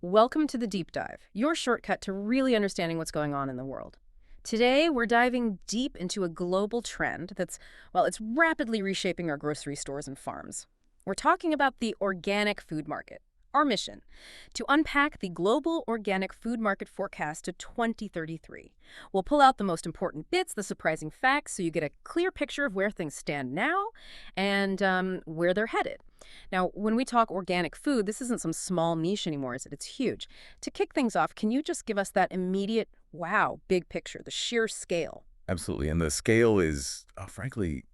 Welcome to the Deep Dive, your shortcut to really understanding what's going on in the world. Today, we're diving deep into a global trend it's rapidly reshaping our grocery stores and farms. We're talking about the organic food market. Our mission, to unpack the global organic food market forecast to 2033. We'll pull out the most important bits, the surprising facts, so you get a clear picture of where things stand now and where they're headed. Now, when we talk organic food, this isn't some small niche anymore, is it? It's huge. To kick things off, can you just give us that immediate, wow, big picture, the sheer scale? Absolutely. And the scale is, frankly,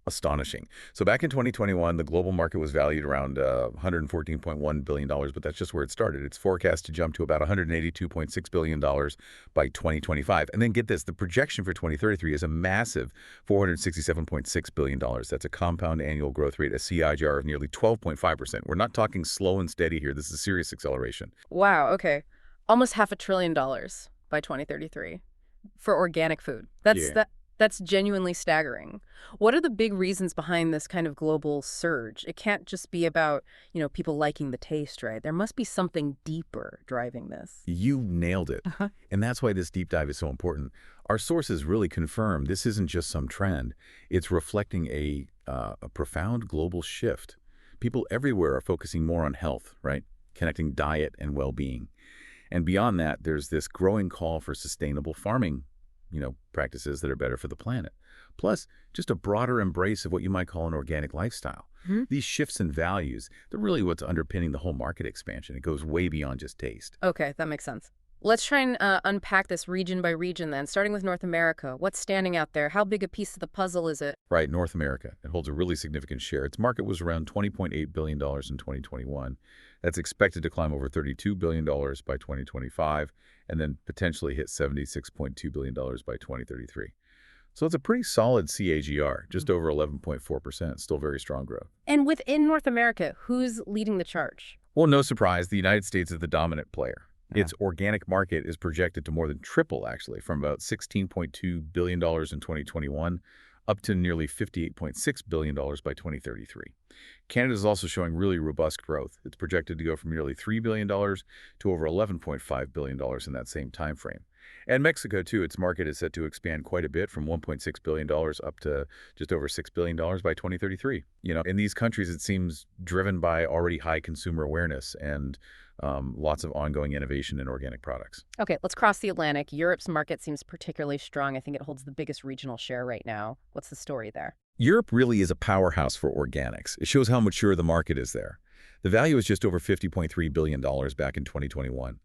astonishing. So back in 2021, the global market was valued around $114.1 billion, but that's just where it started. It's forecast to jump to about $182.6 billion by 2025. And then get this, the projection for 2033 is a massive $467.6 billion. That's a compound annual growth rate, a CAGR of nearly 12.5%. We're not talking slow and steady here. This is serious acceleration. Wow, okay. Almost $500 billion by 2033 for organic food. Yeah. That's genuinely staggering. What are the big reasons behind this kind of global surge? It can't just be about, people liking the taste, right? There must be something deeper driving this. You nailed it. Uh-huh. And that's why this deep dive is so important. Our sources really confirm this isn't just some trend. It's reflecting a profound global shift. People everywhere are focusing more on health, right? Connecting diet and well-being. And beyond that, there's this growing call for sustainable farming, practices that are better for the planet. Plus, just a broader embrace of what you might call an organic lifestyle. Hmm. These shifts in values, they're really what's underpinning the whole market expansion. It goes way beyond just taste. Okay, that makes sense. Let's try and unpack this region by region then, starting with North America. What's standing out there? How big a piece of the puzzle is it? Right, North America. It holds a really significant share. Its market was around $20.8 billion in 2021. That's expected to climb over $32 billion by 2025, and then potentially hit $76.2 billion by 2033. So it's a pretty solid CAGR, just over 11.4%, still very strong growth. And within North America, who's leading the charge? Well, no surprise, the United States is the dominant player. Yeah. Its organic market is projected to more than triple, actually, from about $16.2 billion in 2021 up to nearly $58.6 billion by 2033. Canada is also showing really robust growth. It's projected to go from nearly $3 billion to over $11.5 billion in that same time frame. And Mexico, too, its market is set to expand quite a bit from $1.6 billion up to just over $6 billion by 2033. In these countries, it seems driven by already high consumer awareness and lots of ongoing innovation in organic products. Okay, let's cross the Atlantic. Europe's market seems particularly strong. I think it holds the biggest regional share right now. What's the story there? Europe really is a powerhouse for organics. It shows how mature the market is there. The value is just over $50.3 billion back in 2021.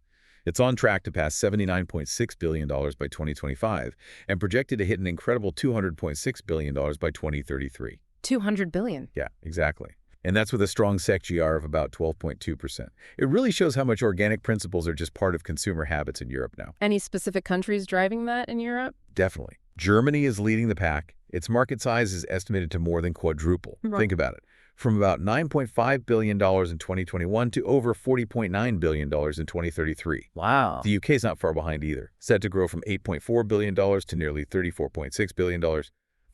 It's on track to pass $79.6 billion by 2025 and projected to hit an incredible $200.6 billion by 2033. 200 billion. Yeah, exactly. And that's with a strong SEC-GR of about 12.2%. It really shows how much organic principles are just part of consumer habits in Europe now. Any specific countries driving that in Europe? Definitely. Germany is leading the pack. Its market size is estimated to more than quadruple. Right. Think about it. From about $9.5 billion in 2021 to over $40.9 billion in 2033. Wow. The UK is not far behind either, set to grow from $8.4 billion to nearly $34.6 billion.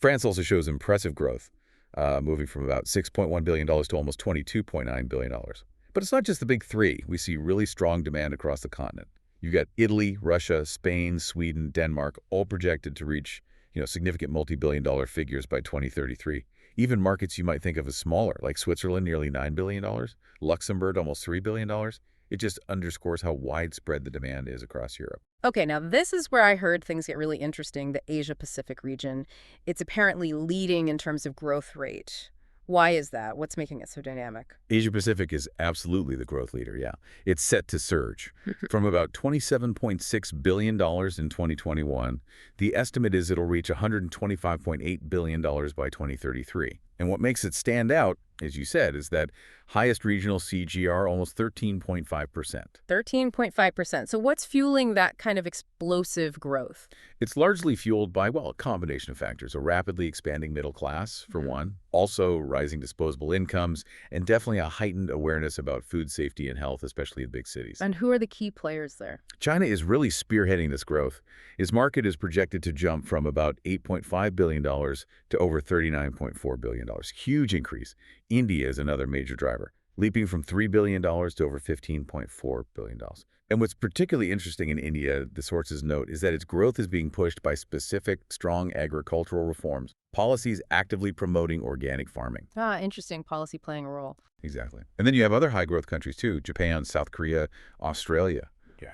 France also shows impressive growth, moving from about $6.1 billion to almost $22.9 billion. But it's not just the big three. We see really strong demand across the continent. You've got Italy, Russia, Spain, Sweden, Denmark, all projected to reach significant multi-billion-dollar figures by 2033. Even markets you might think of as smaller, like Switzerland, nearly $9 billion, Luxembourg, almost $3 billion. It just underscores how widespread the demand is across Europe. Okay, now this is where I heard things get really interesting, the Asia-Pacific region. It's apparently leading in terms of growth rate. Why is that? What's making it so dynamic? Asia-Pacific is absolutely the growth leader, yeah. It's set to surge. From about $27.6 billion in 2021, the estimate is it'll reach $125.8 billion by 2033. And what makes it stand out, as you said, is that highest regional CGR, almost 13.5%. 13.5%. So what's fueling that kind of explosive growth? It's largely fueled by, a combination of factors. A rapidly expanding middle class, for one, also rising disposable incomes, and definitely a heightened awareness about food safety and health, especially in big cities. And who are the key players there? China is really spearheading this growth. Its market is projected to jump from about $8.5 billion to over $39.4 billion. Huge increase. India is another major driver. leaping from $3 billion to over $15.4 billion. And what's particularly interesting in India, the sources note, is that its growth is being pushed by specific, strong agricultural reforms, policies actively promoting organic farming. Ah, interesting policy playing a role. Exactly. And then you have other high-growth countries too, Japan, South Korea, Australia,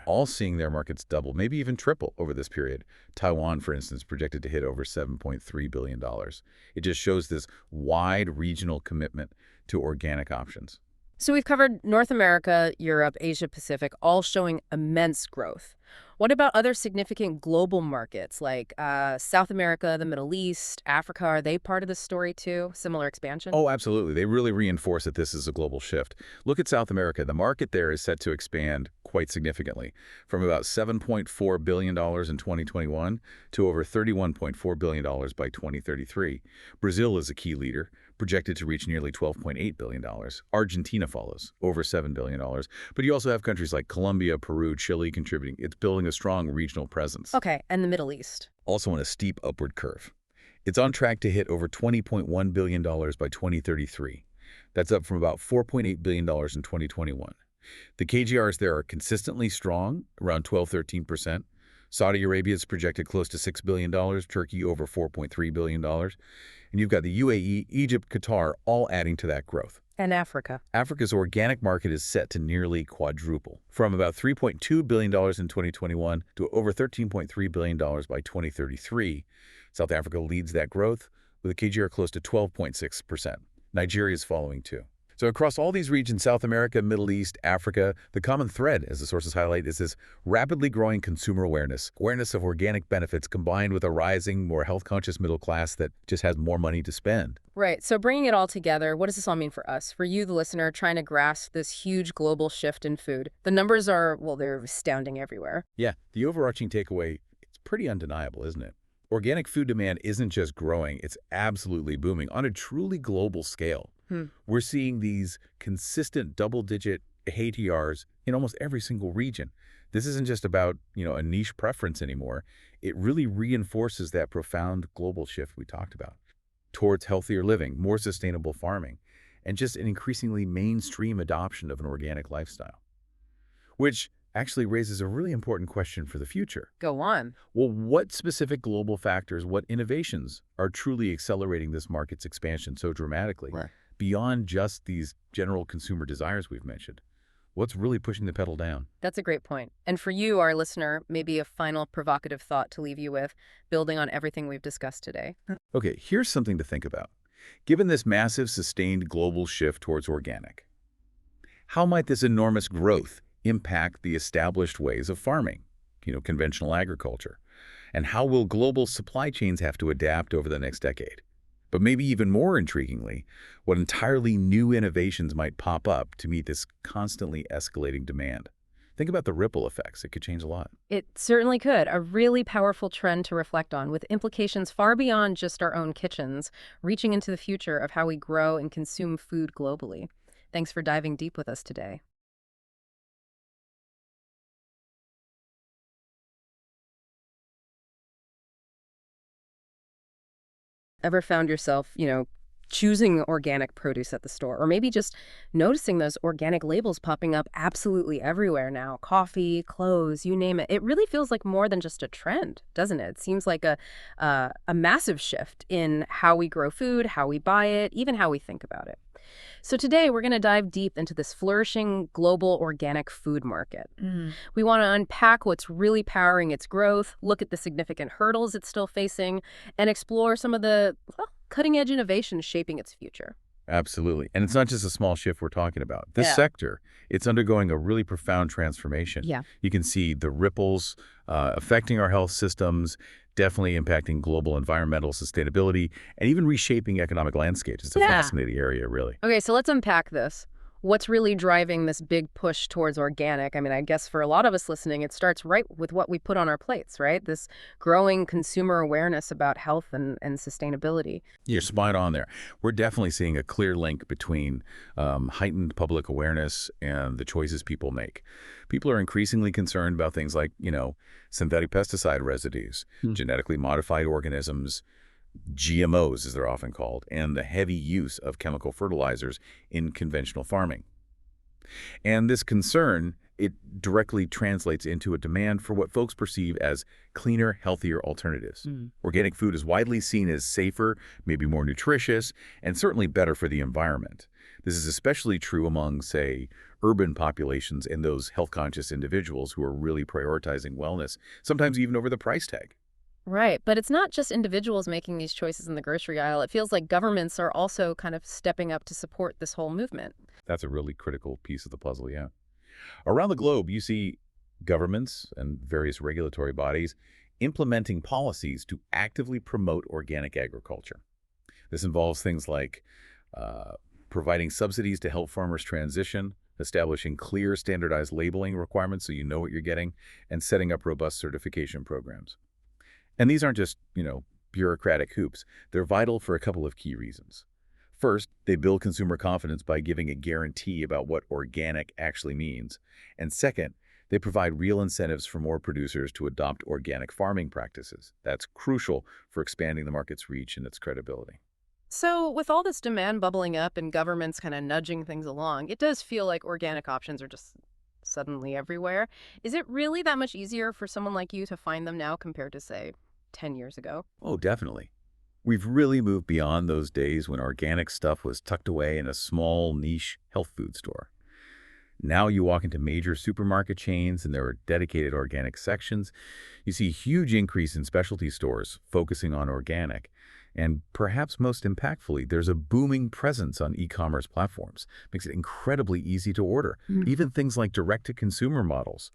all seeing their markets double, maybe even triple over this period. Taiwan, for instance, projected to hit over $7.3 billion. It just shows this wide regional commitment to organic options. So we've covered North America, Europe, Asia Pacific, all showing immense growth. What about other significant global markets like South America, the Middle East, Africa? Are they part of the story too? Similar expansion? Oh, absolutely. They really reinforce that this is a global shift. Look at South America. The market there is set to expand quite significantly, from about $7.4 billion in 2021 to over $31.4 billion by 2033. Brazil is a key leader, projected to reach nearly $12.8 billion. Argentina follows, over $7 billion. But you also have countries like Colombia, Peru, Chile contributing. It's building a strong regional presence. Okay, and the Middle East? Also on a steep upward curve. It's on track to hit over $20.1 billion by 2033. That's up from about $4.8 billion in 2021. The KGRs there are consistently strong, around 12–13%. Saudi Arabia is projected close to $6 billion, Turkey over $4.3 billion. And you've got the UAE, Egypt, Qatar, all adding to that growth. And Africa? Africa's organic market is set to nearly quadruple, from about $3.2 billion in 2021 to over $13.3 billion by 2033. South Africa leads that growth with a KGR close to 12.6%. Nigeria is following too. So across all these regions, South America, Middle East, Africa, the common thread, as the sources highlight, is this rapidly growing consumer awareness of organic benefits combined with a rising, more health-conscious middle class that just has more money to spend. Right. So bringing it all together, what does this all mean for us? For you, the listener, trying to grasp this huge global shift in food. The numbers are, well, they're astounding everywhere. Yeah, the overarching takeaway, it's pretty undeniable, isn't it? Organic food demand isn't just growing, it's absolutely booming on a truly global scale. We're seeing these consistent double-digit ATRs in almost every single region. This isn't just about, a niche preference anymore. It really reinforces that profound global shift we talked about towards healthier living, more sustainable farming, and just an increasingly mainstream adoption of an organic lifestyle. Which actually raises a really important question for the future. Go on. Well, what specific global factors, what innovations are truly accelerating this market's expansion so dramatically? Right. Beyond just these general consumer desires we've mentioned? What's really pushing the pedal down? That's a great point. And for you, our listener, maybe a final provocative thought to leave you with, building on everything we've discussed today. Okay, here's something to think about. Given this massive, sustained global shift towards organic, how might this enormous growth impact the established ways of farming, conventional agriculture? And how will global supply chains have to adapt over the next decade? But maybe even more intriguingly, what entirely new innovations might pop up to meet this constantly escalating demand? Think about the ripple effects. It could change a lot. It certainly could. A really powerful trend to reflect on, with implications far beyond just our own kitchens, reaching into the future of how we grow and consume food globally. Thanks for diving deep with us today. Ever found yourself, choosing organic produce at the store, or maybe just noticing those organic labels popping up absolutely everywhere now? Coffee, clothes, you name it. It really feels like more than just a trend, doesn't it? It seems like a massive shift in how we grow food, how we buy it, even how we think about it. So today we're going to dive deep into this flourishing global organic food market. We want to unpack what's really powering its growth, look at the significant hurdles it's still facing, and explore some of the cutting-edge innovations shaping its future. Absolutely. And it's not just a small shift we're talking about. This sector, it's undergoing a really profound transformation. Yeah. You can see the ripples affecting our health systems, definitely impacting global environmental sustainability, and even reshaping economic landscapes. It's a fascinating area, really. Okay, so let's unpack this. What's really driving this big push towards organic? I mean, I guess for a lot of us listening, it starts right with what we put on our plates, right? This growing consumer awareness about health and sustainability. You're spot on there. We're definitely seeing a clear link between heightened public awareness and the choices people make. People are increasingly concerned about things like, synthetic pesticide residues, genetically modified organisms, GMOs, as they're often called, and the heavy use of chemical fertilizers in conventional farming. And this concern, it directly translates into a demand for what folks perceive as cleaner, healthier alternatives. Mm. Organic food is widely seen as safer, maybe more nutritious, and certainly better for the environment. This is especially true among, say, urban populations and those health-conscious individuals who are really prioritizing wellness, sometimes even over the price tag. Right, but it's not just individuals making these choices in the grocery aisle. It feels like governments are also kind of stepping up to support this whole movement. That's a really critical piece of the puzzle, yeah. Around the globe, you see governments and various regulatory bodies implementing policies to actively promote organic agriculture. This involves things like uh, providing subsidies to help farmers transition, establishing clear standardized labeling requirements so you know what you're getting, and setting up robust certification programs. And these aren't just, bureaucratic hoops. They're vital for a couple of key reasons. First, they build consumer confidence by giving a guarantee about what organic actually means. And second, they provide real incentives for more producers to adopt organic farming practices. That's crucial for expanding the market's reach and its credibility. So, with all this demand bubbling up and governments kind of nudging things along, it does feel like organic options are just suddenly everywhere. Is it really that much easier for someone like you to find them now compared to, say, 10 years ago? Oh, definitely. We've really moved beyond those days when organic stuff was tucked away in a small niche health food store. Now you walk into major supermarket chains and there are dedicated organic sections. You see a huge increase in specialty stores focusing on organic. And perhaps most impactfully, there's a booming presence on e-commerce platforms. Makes it incredibly easy to order. Even things like direct-to-consumer models,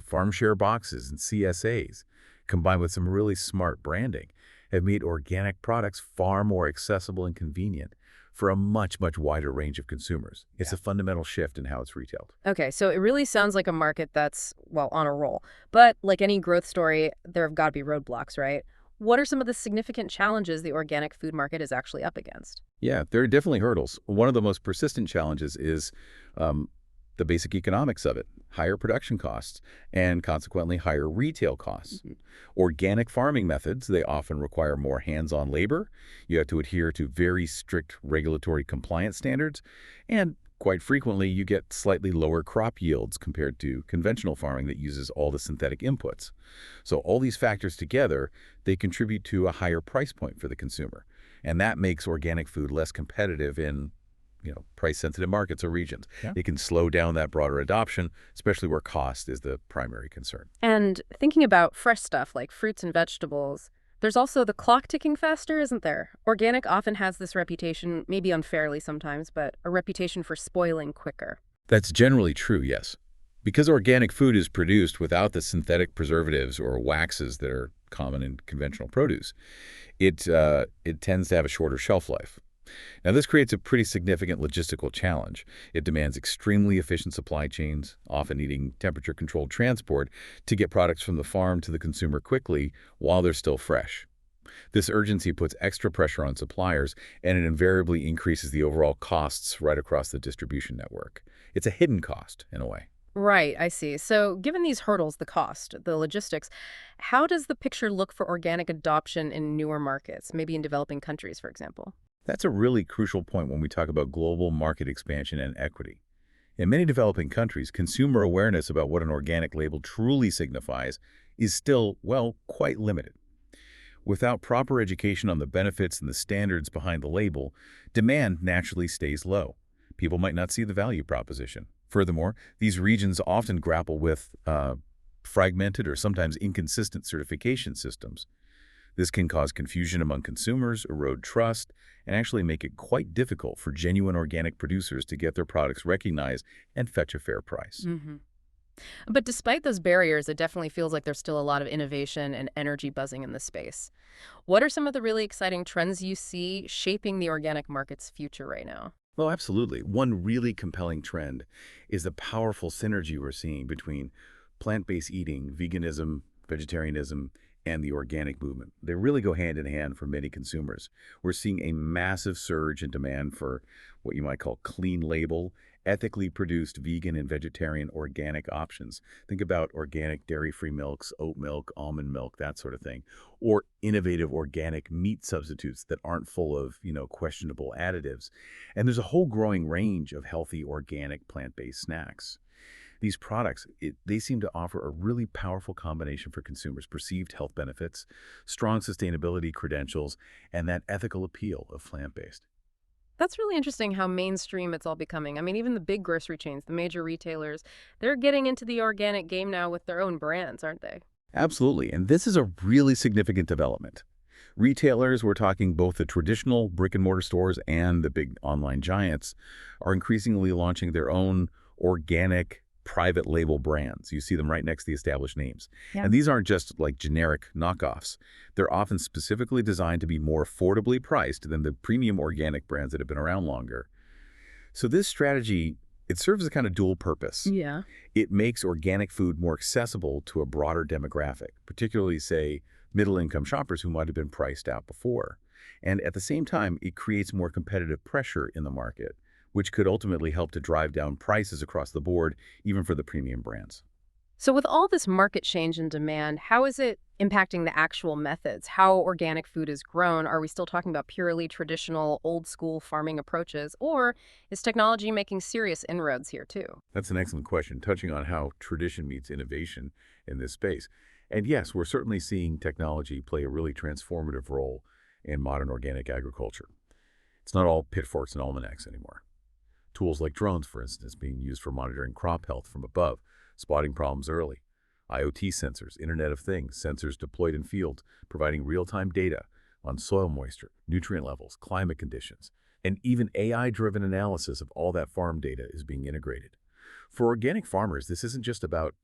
farm share boxes and CSAs, combined with some really smart branding, have made organic products far more accessible and convenient for a much, much wider range of consumers. It's a fundamental shift in how it's retailed. Okay, so it really sounds like a market that's, well, on a roll. But like any growth story, there have got to be roadblocks, right? What are some of the significant challenges the organic food market is actually up against? Yeah, there are definitely hurdles. One of the most persistent challenges is um, the basic economics of it, higher production costs, and consequently higher retail costs. Organic farming methods, they often require more hands-on labor. You have to adhere to very strict regulatory compliance standards, and quite frequently you get slightly lower crop yields compared to conventional farming that uses all the synthetic inputs. So all these factors together, they contribute to a higher price point for the consumer. And that makes organic food less competitive in price-sensitive markets or regions. Yeah. It can slow down that broader adoption, especially where cost is the primary concern. And thinking about fresh stuff like fruits and vegetables, there's also the clock ticking faster, isn't there? Organic often has this reputation, maybe unfairly sometimes, but a reputation for spoiling quicker. That's generally true, yes. Because organic food is produced without the synthetic preservatives or waxes that are common in conventional produce, it tends to have a shorter shelf life. Now, this creates a pretty significant logistical challenge. It demands extremely efficient supply chains, often needing temperature-controlled transport to get products from the farm to the consumer quickly while they're still fresh. This urgency puts extra pressure on suppliers, and it invariably increases the overall costs right across the distribution network. It's a hidden cost, in a way. Right, I see. So, given these hurdles, the cost, the logistics, how does the picture look for organic adoption in newer markets, maybe in developing countries, for example? That's a really crucial point when we talk about global market expansion and equity. In many developing countries, consumer awareness about what an organic label truly signifies is still, well, quite limited. Without proper education on the benefits and the standards behind the label, demand naturally stays low. People might not see the value proposition. Furthermore, these regions often grapple with fragmented or sometimes inconsistent certification systems. This can cause confusion among consumers, erode trust, and actually make it quite difficult for genuine organic producers to get their products recognized and fetch a fair price. But despite those barriers, it definitely feels like there's still a lot of innovation and energy buzzing in the space. What are some of the really exciting trends you see shaping the organic market's future right now? Well, absolutely. One really compelling trend is the powerful synergy we're seeing between plant-based eating, veganism, vegetarianism, and the organic movement. They really go hand in hand for many consumers. We're seeing a massive surge in demand for what you might call clean label ethically produced vegan and vegetarian organic options. Think about organic dairy-free milks, oat milk, almond milk, that sort of thing. Or innovative organic meat substitutes that aren't full of, questionable additives. And there's a whole growing range of healthy organic plant-based snacks. These products, they seem to offer a really powerful combination for consumers: perceived health benefits, strong sustainability credentials, and that ethical appeal of plant-based. That's really interesting how mainstream it's all becoming. I mean, even the big grocery chains, the major retailers, they're getting into the organic game now with their own brands, aren't they? Absolutely, and this is a really significant development. Retailers, we're talking both the traditional brick-and-mortar stores and the big online giants, are increasingly launching their own organic private label brands. You see them right next to the established names. Yeah. And these aren't just like generic knockoffs. They're often specifically designed to be more affordably priced than the premium organic brands that have been around longer. So this strategy, it serves a kind of dual purpose. Yeah. It makes organic food more accessible to a broader demographic, particularly, say, middle-income shoppers who might have been priced out before. And at the same time, it creates more competitive pressure in the market, which could ultimately help to drive down prices across the board, even for the premium brands. So with all this market change in demand, how is it impacting the actual methods? How organic food is grown? Are we still talking about purely traditional, old school farming approaches, or is technology making serious inroads here too? That's an excellent question, touching on how tradition meets innovation in this space. And yes, we're certainly seeing technology play a really transformative role in modern organic agriculture. It's not all pitchforks and almanacs anymore. Tools like drones, for instance, being used for monitoring crop health from above, spotting problems early. IoT sensors, Internet of Things, sensors deployed in fields, providing real-time data on soil moisture, nutrient levels, climate conditions, and even AI-driven analysis of all that farm data is being integrated. For organic farmers, this isn't just about,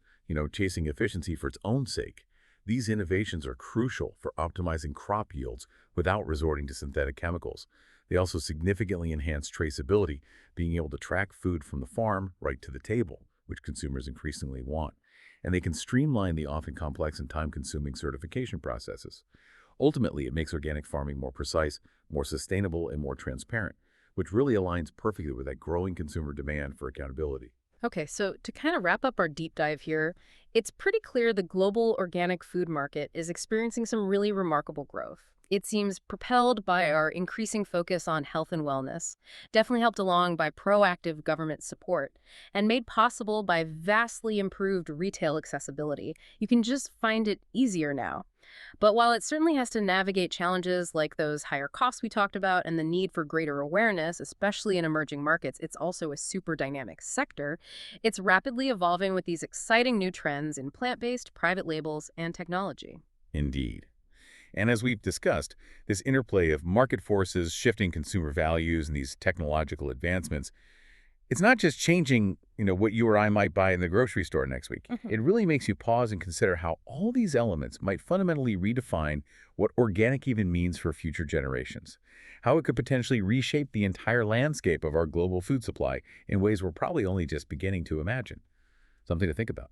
chasing efficiency for its own sake. These innovations are crucial for optimizing crop yields without resorting to synthetic chemicals. They also significantly enhance traceability, being able to track food from the farm right to the table, which consumers increasingly want. And they can streamline the often complex and time-consuming certification processes. Ultimately, it makes organic farming more precise, more sustainable, and more transparent, which really aligns perfectly with that growing consumer demand for accountability. Okay, so to kind of wrap up our deep dive here, it's pretty clear the global organic food market is experiencing some really remarkable growth. It seems propelled by our increasing focus on health and wellness, definitely helped along by proactive government support, and made possible by vastly improved retail accessibility. You can just find it easier now. But while it certainly has to navigate challenges like those higher costs we talked about and the need for greater awareness, especially in emerging markets, it's also a super dynamic sector. It's rapidly evolving with these exciting new trends in plant-based, private labels, and technology. Indeed. And as we've discussed, this interplay of market forces, shifting consumer values, and these technological advancements, it's not just changing, what you or I might buy in the grocery store next week. Mhm. It really makes you pause and consider how all these elements might fundamentally redefine what organic even means for future generations, how it could potentially reshape the entire landscape of our global food supply in ways we're probably only just beginning to imagine. Something to think about.